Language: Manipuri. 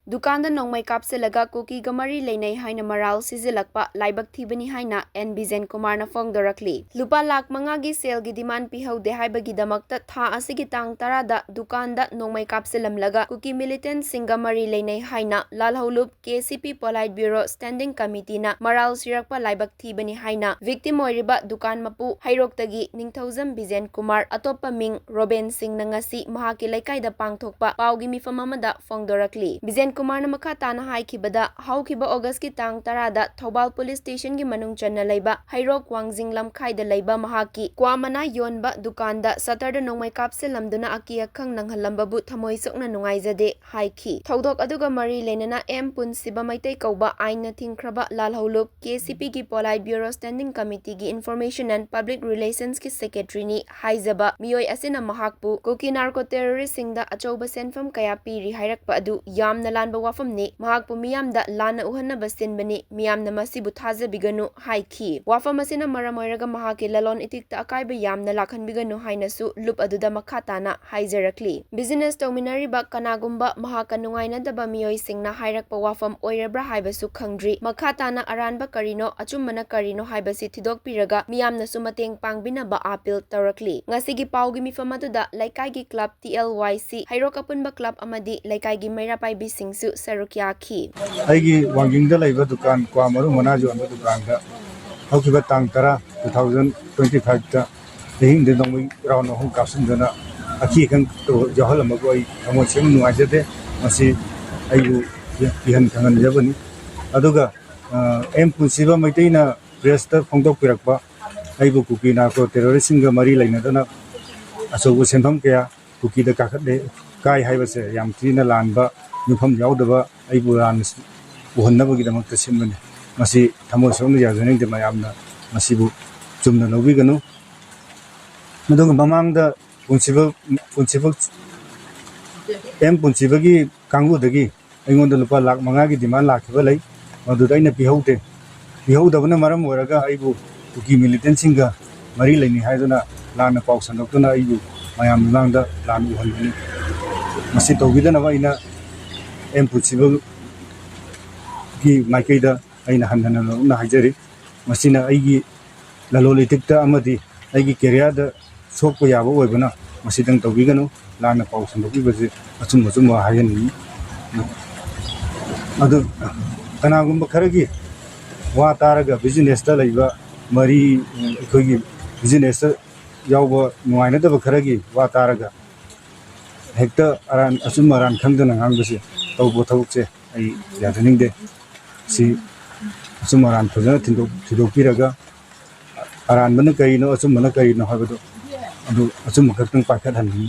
Dukanda nongmei kapsilaga Kuki gamari leinei haina maral sijilakpa laibak thibani haina N Bijenkumar na fongdorakli. Lupa lakh mangagi sale gi demand pihaude haibagi damakta tha asigi tang tarada Dukanda nongmei kapsilamlaga Kuki militant singamari leinei haina lalhaulup KCP Polite Bureau Standing Committee na maral sirakpa laibak thibani haina victim oiriba dukan mapu hairoktagi ningthaujam Bijenkumar atoppa ming Robin Singh na ngasi mahaki laikai pangthokpa paugi mifam amada fongdorakli. Bijenkumar na makha tana haikibada haukiba August ki tang tarada Thobal Police Station gi manung channa leiba hairok wangjing lamkhaida leiba mahaki kwamana yonba dukanda saturda nongmai kapsilamduna aki akhang nanghalambabu thamoi sokna nungaijade haiki. Thodok aduga mari lenana M Punsiba maitai kauba aina thingkraba lalhaulup KCP gi Polite Bureau Standing Committee gi Information and Public Relations ki Secretary ni haijaba miyoi asina mahakpu Kuki narco terrorist singda achouba senfam kaya piri hairakpa adu yamna lanba wafamni mahakpu miyamda lana uhanaba sinbani miyamna masibu thajabiganu haiki. Wafam asina maramoiraga mahaki lalon itikta akaiba yamna lakhanbiganu hainasu lup aduda makhatana haijarakli. Business tauminariba kanagumba mahaka nungainadaba miyoi singna hairakpa wafam oirabra haibasu khangdri makhatana aranba karino achummana karino haibasi thidokpiraga miyamna su mateng pangbinaba appeal taurakli. Ngasigi paugi mifam aduda laikai club TLYC hairok apunba club amadi laikai gi mairapai bisingsu sarukyaki. Aigi wangjingda laiba dukan kwa maru manajo anda dukan da haukiba tang tara 2025 ta lehing de dongwi raun hong kapsin dana aki kan to jahal amago ai amo sem nuajade masi aigu pihan kangan jabani aduga em Punsiba maiteina press ta phongdok pirakpa aibu Kuki narco terrorist singa mari laina dana asobu sentham kaya Kuki da kakade kai haibase yam trina lanba nufam yaudaba aibu ran uhannabagi damakta simbani masi thamo sonu yajani de mayamna masibu chumna nobiganu madong mamangda Punsiba em Punsiba gi kangu dagi aingonda lupa lakh manga gi demand lakhiba lai maduda ina pihaudabana maram oraga aibu Kuki militant singa mari laini haiduna lana pau sandoktuna aibu mayam langda lan uhanbani masi togidana wa ina em Punsiba gi maikaida aina hanhana na hajari masina aigi lalolitikta amadi aigi career sokpa yaba oibana masidang togiganu lana pau sandokibaje achum hayani adu kanagumba kharagi wa taraga business ta laiba mari kogi business yawba nuaina da kharagi wa taraga hekta aran achum aran khangdana ngangbase tawbo thawukse ai yadaningde si achum aran thojana thidokpiraga aran bana kaino achum bana kaino habado adu achum khaktang pakhat hanni